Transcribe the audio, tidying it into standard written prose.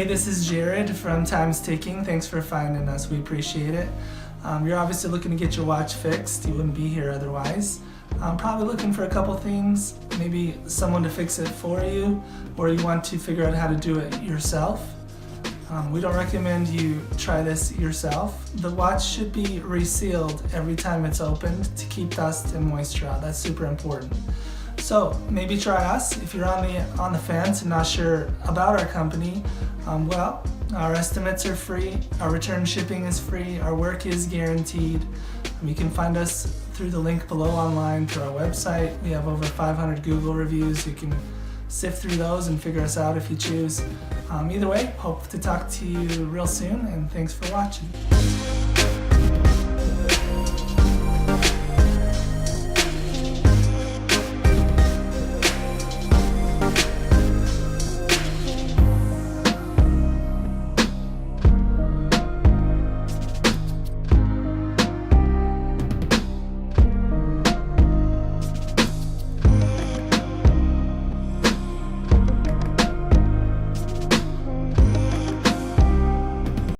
Hey, this is Jared from Time's Ticking. Thanks for finding us. We appreciate it. You're obviously looking to get your watch fixed. You wouldn't be here otherwise. Probably looking for a couple things, maybe someone to fix it for you, or you want to figure out how to do it yourself. We don't recommend you try this yourself. The watch should be resealed every time it's opened to keep dust and moisture out. That's super important. So maybe try us. If you're on the fence and not sure about our company, well, our estimates are free, our return shipping is free, our work is guaranteed. You can find us through the link below online through our website. We have over 500 Google reviews. You can sift through those and figure us out if you choose. Either way, hope to talk to you real soon, and thanks for watching.